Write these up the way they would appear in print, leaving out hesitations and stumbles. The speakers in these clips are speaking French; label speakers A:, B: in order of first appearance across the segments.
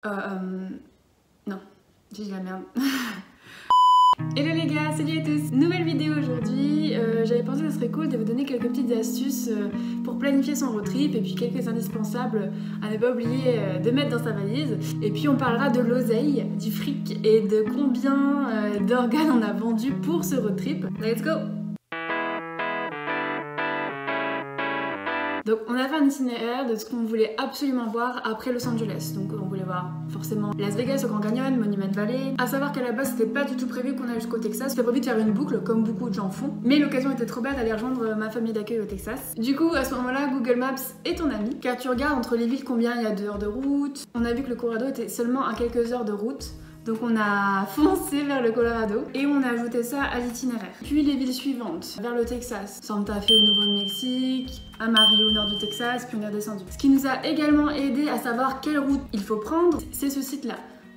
A: Non, j'ai dit la merde. Hello les gars, salut à tous! Nouvelle vidéo aujourd'hui. J'avais pensé que ce serait cool de vous donner quelques petites astuces pour planifier son road trip et puis quelques indispensables à ne pas oublier de mettre dans sa valise. Et puis on parlera de l'oseille, du fric et de combien d'organes on a vendu pour ce road trip. Let's go! Donc on a fait un itinéraire de ce qu'on voulait absolument voir après Los Angeles. Donc on voulait voir forcément Las Vegas, au Grand Canyon, Monument Valley. À savoir qu'à la base c'était pas du tout prévu qu'on aille jusqu'au Texas. C'était prévu de faire une boucle comme beaucoup de gens font. Mais l'occasion était trop belle d'aller rejoindre ma famille d'accueil au Texas. Du coup à ce moment-là Google Maps est ton ami. Car tu regardes entre les villes combien il y a d'heures de route. On a vu que le Colorado était seulement à quelques heures de route. Donc on a foncé vers le Colorado et on a ajouté ça à l'itinéraire. Puis les villes suivantes, vers le Texas, Santa Fe au Nouveau-Mexique, Amarillo au nord du Texas, puis on est redescendu. Ce qui nous a également aidé à savoir quelle route il faut prendre, c'est ce site-là.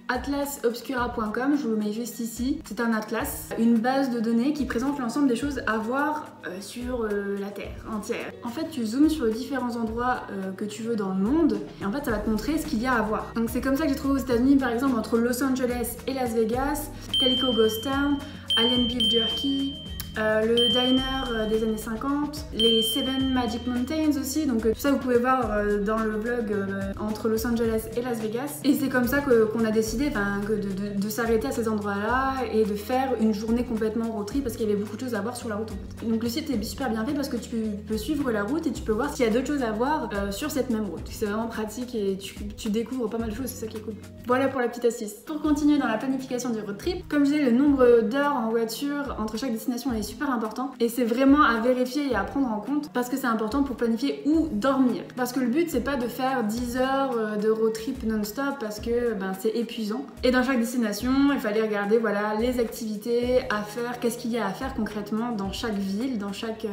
A: atlasobscura.com, je vous le mets juste ici. C'est un atlas, une base de données qui présente l'ensemble des choses à voir sur la Terre entière. En fait, tu zoomes sur les différents endroits que tu veux dans le monde et en fait, ça va te montrer ce qu'il y a à voir. Donc c'est comme ça que j'ai trouvé aux États-Unis, par exemple, entre Los Angeles et Las Vegas, Calico Ghost Town, Alien Beef Jerky, le diner des années 50, les Seven Magic Mountains aussi, donc tout ça vous pouvez voir dans le vlog entre Los Angeles et Las Vegas. Et c'est comme ça qu'on a décidé de s'arrêter à ces endroits-là et de faire une journée complètement road trip parce qu'il y avait beaucoup de choses à voir sur la route en fait. Donc le site est super bien fait parce que tu peux suivre la route et tu peux voir s'il y a d'autres choses à voir sur cette même route. C'est vraiment pratique et tu découvres pas mal de choses, c'est ça qui est cool. Voilà pour la petite astuce. Pour continuer dans la planification du road trip, comme je disais, le nombre d'heures en voiture entre chaque destination est super important et c'est vraiment à vérifier et à prendre en compte parce que c'est important pour planifier où dormir. Parce que le but c'est pas de faire 10 heures de road trip non-stop parce que c'est épuisant. Et dans chaque destination, il fallait regarder voilà les activités à faire, qu'est-ce qu'il y a à faire concrètement dans chaque ville, dans chaque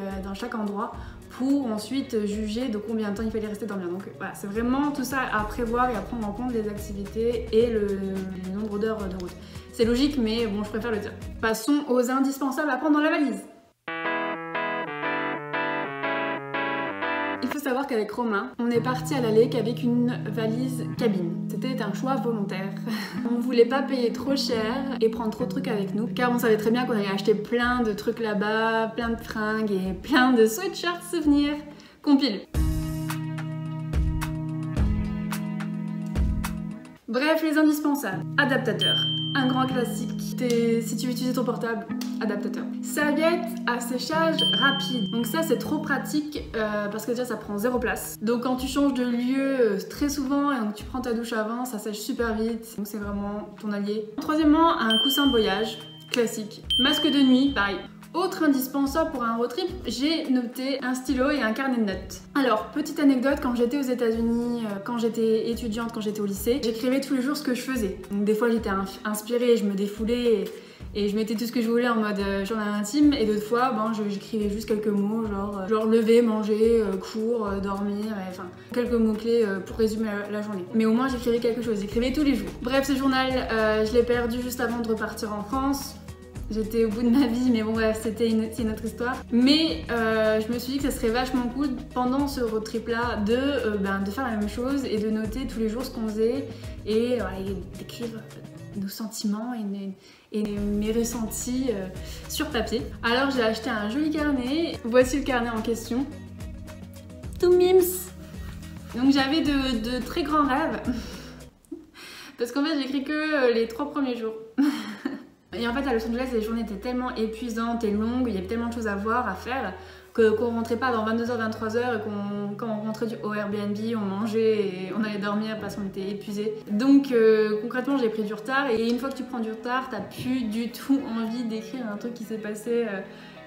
A: endroit pour ensuite juger de combien de temps il fallait rester dormir. Donc voilà, c'est vraiment tout ça à prévoir et à prendre en compte les activités et le nombre d'heures de route. C'est logique, mais bon, je préfère le dire. Passons aux indispensables à prendre dans la valise. Il faut savoir qu'avec Romain, on est parti à la Lake avec une valise cabine. C'était un choix volontaire. On voulait pas payer trop cher et prendre trop de trucs avec nous, car on savait très bien qu'on allait acheter plein de trucs là-bas, plein de fringues et plein de sweatshirts souvenirs compilés. Bref, les indispensables. Adaptateur. Un grand classique. Si tu veux utiliser ton portable, adaptateur. Serviette à séchage rapide. Donc ça c'est trop pratique parce que déjà ça prend zéro place. Donc quand tu changes de lieu très souvent et donc tu prends ta douche avant, ça sèche super vite. Donc c'est vraiment ton allié. Troisièmement, un coussin de voyage. Classique. Masque de nuit, pareil. Autre indispensable pour un road trip, j'ai noté un stylo et un carnet de notes. Alors, petite anecdote, quand j'étais aux États-Unis, quand j'étais étudiante, quand j'étais au lycée, j'écrivais tous les jours ce que je faisais. Donc des fois j'étais inspirée, je me défoulais et je mettais tout ce que je voulais en mode journal intime et d'autres fois j'écrivais juste quelques mots genre lever, manger, cours, dormir, enfin quelques mots clés pour résumer la journée. Mais au moins j'écrivais quelque chose, j'écrivais tous les jours. Bref, ce journal je l'ai perdu juste avant de repartir en France. J'étais au bout de ma vie, mais bon bref, c'est une autre histoire. Mais je me suis dit que ça serait vachement cool pendant ce road trip là de faire la même chose et de noter tous les jours ce qu'on faisait et d'écrire nos sentiments et mes ressentis sur papier. Alors j'ai acheté un joli carnet. Voici le carnet en question. Tout mims. Donc j'avais de très grands rêves parce qu'en fait j'écris que les 3 premiers jours. Et en fait à Los Angeles les journées étaient tellement épuisantes et longues, il y avait tellement de choses à voir, à faire qu'on rentrait pas dans 22h, 23h et quand on rentrait au Airbnb on mangeait et on allait dormir parce qu'on était épuisés. Donc concrètement j'ai pris du retard et une fois que tu prends du retard t'as plus du tout envie d'écrire un truc qui s'est passé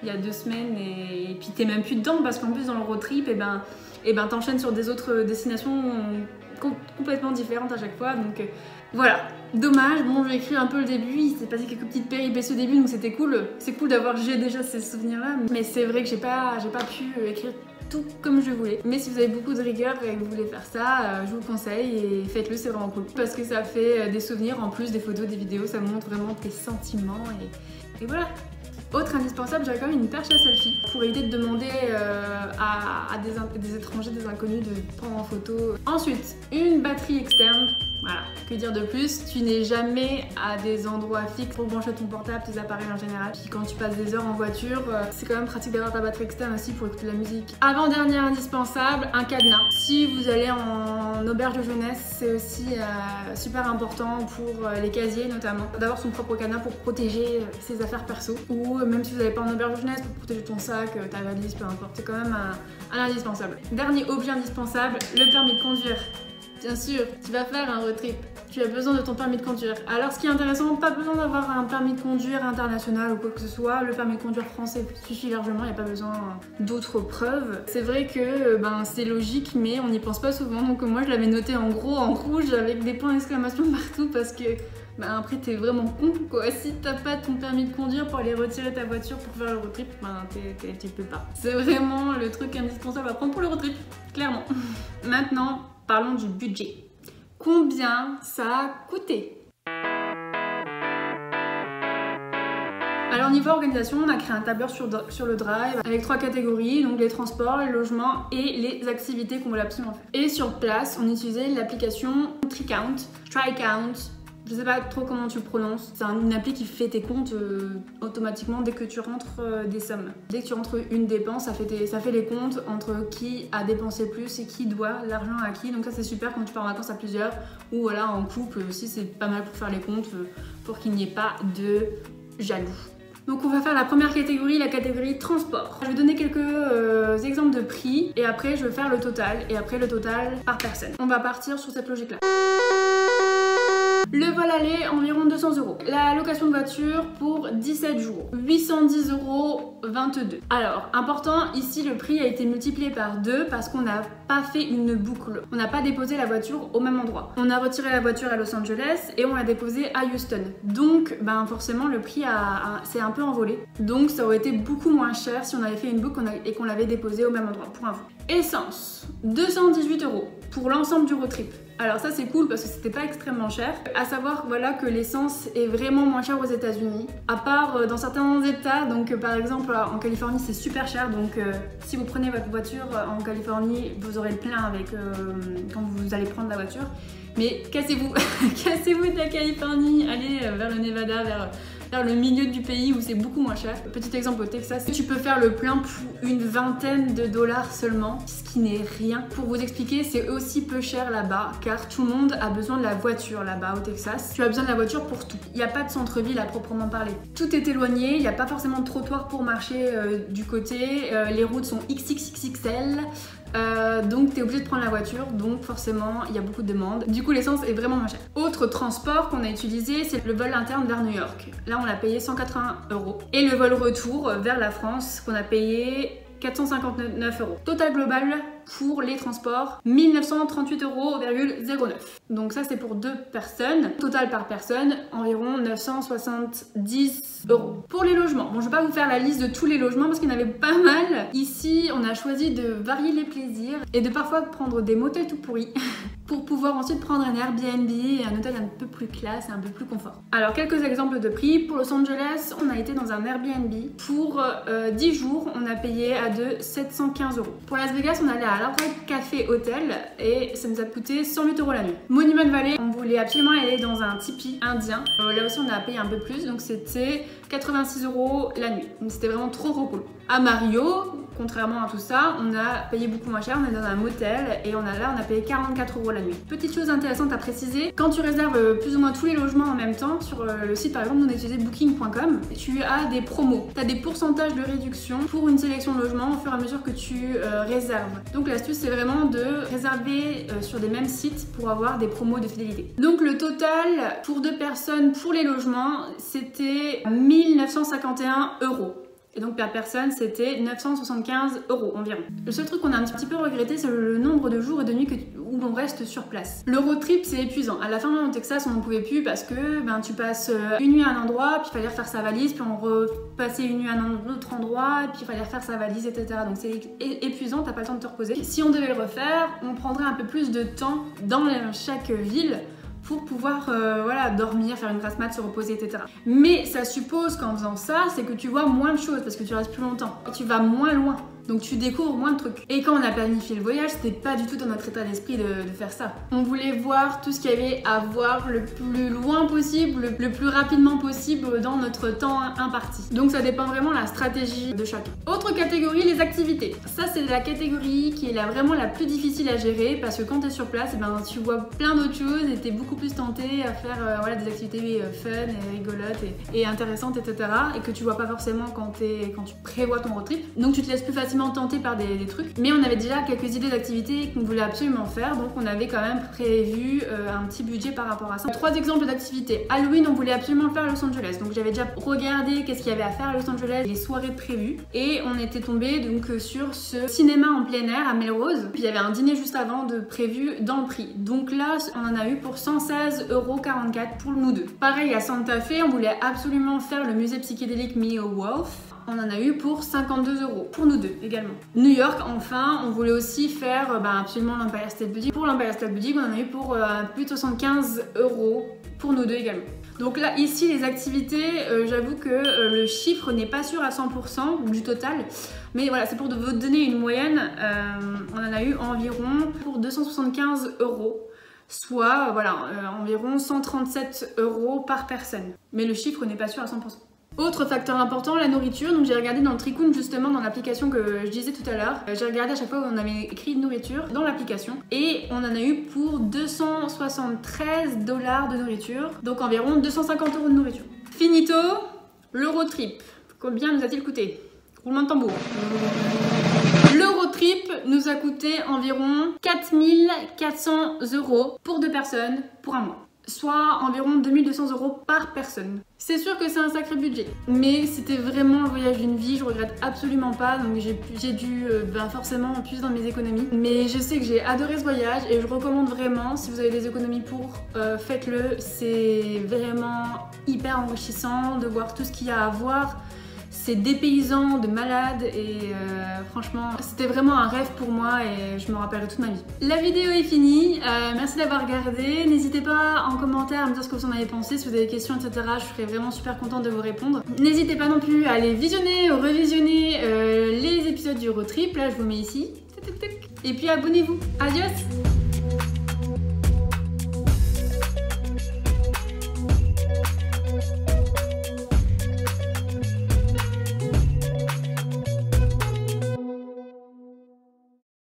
A: il y a 2 semaines et puis t'es même plus dedans parce qu'en plus dans le road trip t'enchaînes sur des autres destinations complètement différentes à chaque fois. Donc voilà, dommage. Bon, j'ai écrit un peu le début, il s'est passé quelques petites péripéties au début donc c'était cool. C'est cool d'avoir déjà ces souvenirs là, mais c'est vrai que j'ai pas pu écrire tout comme je voulais. Mais si vous avez beaucoup de rigueur et que vous voulez faire ça, je vous le conseille et faites-le, c'est vraiment cool. Parce que ça fait des souvenirs en plus, des photos, des vidéos, ça montre vraiment tes sentiments et voilà. Autre indispensable, j'avais quand même une perche à selfie pour éviter de demander à des étrangers, des inconnus de prendre en photo. Ensuite, une batterie externe. Voilà, que dire de plus? Tu n'es jamais à des endroits fixes pour brancher ton portable, tes appareils en général. Puis quand tu passes des heures en voiture, c'est quand même pratique d'avoir ta batterie externe aussi pour écouter de la musique. Avant-dernier indispensable, un cadenas. Si vous allez en auberge de jeunesse, c'est aussi super important pour les casiers notamment, d'avoir son propre cadenas pour protéger ses affaires perso. Ou même si vous n'allez pas en auberge de jeunesse, pour protéger ton sac, ta valise, peu importe. C'est quand même un indispensable. Dernier objet indispensable, le permis de conduire. Bien sûr, tu vas faire un road trip. Tu as besoin de ton permis de conduire. Alors ce qui est intéressant, pas besoin d'avoir un permis de conduire international ou quoi que ce soit. Le permis de conduire français suffit largement, il n'y a pas besoin d'autres preuves. C'est vrai que c'est logique, mais on n'y pense pas souvent. Donc moi je l'avais noté en gros en rouge avec des points d'exclamation partout parce que après t'es vraiment con quoi. Si t'as pas ton permis de conduire pour aller retirer ta voiture pour faire le road trip, tu peux pas. C'est vraiment le truc indispensable à prendre pour le road trip, clairement. Maintenant, parlons du budget. Combien ça a coûté? Alors niveau organisation, on a créé un tableur sur le Drive avec 3 catégories, donc les transports, les logements et les activités qu'on voulait absolument faire. Et sur place, on utilisait l'application TriCount, je sais pas trop comment tu le prononces. C'est une appli qui fait tes comptes automatiquement dès que tu rentres des sommes. Dès que tu rentres une dépense, ça fait les comptes entre qui a dépensé plus et qui doit l'argent à qui. Donc ça c'est super quand tu pars en vacances à plusieurs ou voilà en couple aussi, c'est pas mal pour faire les comptes pour qu'il n'y ait pas de jaloux. Donc on va faire la première catégorie, la catégorie transport. Je vais donner quelques exemples de prix et après je vais faire le total et après le total par personne. On va partir sur cette logique là. Le vol aller, environ 200 €. La location de voiture pour 17 jours, 810 € 22. Alors, important, ici le prix a été multiplié par 2 parce qu'on n'a pas fait une boucle. On n'a pas déposé la voiture au même endroit. On a retiré la voiture à Los Angeles et on l'a déposée à Houston. Donc, forcément, le prix s'est un peu envolé. Donc, ça aurait été beaucoup moins cher si on avait fait une boucle et qu'on l'avait déposée au même endroit, pour info. Essence, 218 € pour l'ensemble du road trip. Alors ça c'est cool parce que c'était pas extrêmement cher. À savoir voilà que l'essence est vraiment moins chère aux États-Unis, à part dans certains États. Donc par exemple en Californie c'est super cher. Donc si vous prenez votre voiture en Californie, vous aurez le plein avec quand vous allez prendre la voiture. Mais cassez-vous, cassez-vous de la Californie, allez vers le Nevada, vers le milieu du pays où c'est beaucoup moins cher. Petit exemple au Texas, tu peux faire le plein pour une vingtaine de dollars seulement, ce qui n'est rien. Pour vous expliquer, c'est aussi peu cher là-bas car tout le monde a besoin de la voiture là-bas au Texas. Tu as besoin de la voiture pour tout. Il n'y a pas de centre-ville à proprement parler. Tout est éloigné, il n'y a pas forcément de trottoir pour marcher du côté. Les routes sont XXXL. Donc tu es obligé de prendre la voiture, donc forcément il y a beaucoup de demandes. Du coup l'essence est vraiment moins chère. Autre transport qu'on a utilisé, c'est le vol interne vers New York. Là on a payé 180 €. Et le vol retour vers la France qu'on a payé 459 €. Total global pour les transports, 1938,09 €. Donc ça c'est pour 2 personnes. Total par personne, environ 970 €. Pour les logements, bon je vais pas vous faire la liste de tous les logements parce qu'il y en avait pas mal. Ici on a choisi de varier les plaisirs et de parfois prendre des motels tout pourris pour pouvoir ensuite prendre un Airbnb et un hôtel un peu plus classe et un peu plus confort. Alors quelques exemples de prix. Pour Los Angeles, on a été dans un Airbnb. Pour 10 jours, on a payé à 715 €. Pour Las Vegas, on allait à l'Hard Rock Café Hotel et ça nous a coûté 108 € la nuit. Monument Valley, on voulait absolument aller dans un tipi indien. Là aussi, on a payé un peu plus, donc c'était 86 € la nuit. Donc c'était vraiment trop cool. À Mario, contrairement à tout ça, on a payé beaucoup moins cher, on est dans un motel et on a payé 44 € la nuit. Petite chose intéressante à préciser, quand tu réserves plus ou moins tous les logements en même temps, sur le site par exemple, on a utilisé booking.com, tu as des promos, tu as des pourcentages de réduction pour une sélection de logements au fur et à mesure que tu réserves. Donc l'astuce c'est vraiment de réserver sur des mêmes sites pour avoir des promos de fidélité. Donc le total pour 2 personnes pour les logements, c'était 1951 €. Et donc par personne c'était 975 € environ. Le seul truc qu'on a un petit peu regretté c'est le nombre de jours et de nuits où l'on reste sur place. Le road trip c'est épuisant. À la fin au Texas on n'en pouvait plus parce que tu passes une nuit à un endroit, puis il fallait refaire sa valise, puis on repassait une nuit à un autre endroit, puis il fallait refaire sa valise, etc. Donc c'est épuisant, t'as pas le temps de te reposer. Si on devait le refaire, on prendrait un peu plus de temps dans chaque ville pour pouvoir dormir, faire une grasse mat, se reposer, etc. Mais ça suppose qu'en faisant ça, c'est que tu vois moins de choses parce que tu restes plus longtemps. Tu vas moins loin. Donc tu découvres moins de trucs. Et quand on a planifié le voyage, c'était pas du tout dans notre état d'esprit de faire ça. On voulait voir tout ce qu'il y avait à voir le plus loin possible, le plus rapidement possible dans notre temps imparti. Donc ça dépend vraiment de la stratégie de chacun. Autre catégorie, les activités. Ça c'est la catégorie qui est vraiment la plus difficile à gérer parce que quand tu es sur place, tu vois plein d'autres choses et tu es beaucoup plus tenté à faire des activités fun et rigolotes et intéressantes, etc. et que tu vois pas forcément quand tu prévois ton road trip. Donc tu te laisses plus facilement tenter par des trucs. Mais on avait déjà quelques idées d'activités qu'on voulait absolument faire, donc on avait quand même prévu un petit budget par rapport à ça. 3 exemples d'activités. Halloween, on voulait absolument le faire à Los Angeles, donc j'avais déjà regardé qu'est-ce qu'il y avait à faire à Los Angeles, les soirées prévues, et on était tombé donc sur ce cinéma en plein air à Melrose. Puis il y avait un dîner juste avant de prévu dans le prix. Donc là, on en a eu pour 116,44 € pour nous deux. Pareil à Santa Fe, on voulait absolument faire le musée psychédélique Mio Wolf. On en a eu pour 52 € pour nous deux également. New York, enfin, on voulait aussi faire absolument l'Empire State Building. Pour l'Empire State Building, on en a eu pour plus de 75 € pour nous deux également. Donc là, ici, les activités, j'avoue que le chiffre n'est pas sûr à 100% du total. Mais voilà, c'est pour vous donner une moyenne. On en a eu environ pour 275 €. Soit, environ 137 € par personne. Mais le chiffre n'est pas sûr à 100%. Autre facteur important, la nourriture. Donc j'ai regardé dans le Tricoon, justement dans l'application que je disais tout à l'heure. J'ai regardé à chaque fois où on avait écrit nourriture dans l'application. Et on en a eu pour 273 $ de nourriture. Donc environ 250 € de nourriture. Finito, le road trip. Combien nous a-t-il coûté? Roulement de tambour. Le road trip nous a coûté environ 4400 € pour 2 personnes pour un mois. Soit environ 2200 € par personne. C'est sûr que c'est un sacré budget, mais c'était vraiment le voyage d'une vie, je regrette absolument pas, donc j'ai dû forcément plus dans mes économies. Mais je sais que j'ai adoré ce voyage et je recommande vraiment, si vous avez des économies pour, faites-le. C'est vraiment hyper enrichissant de voir tout ce qu'il y a à voir. C'est dépaysant, de malade et franchement, c'était vraiment un rêve pour moi et je me rappellerai toute ma vie. La vidéo est finie, merci d'avoir regardé. N'hésitez pas en commentaire à me dire ce que vous en avez pensé, si vous avez des questions, etc. Je serais vraiment super contente de vous répondre. N'hésitez pas non plus à aller visionner ou revisionner les épisodes du road trip, là je vous mets ici. Et puis abonnez-vous. Adios!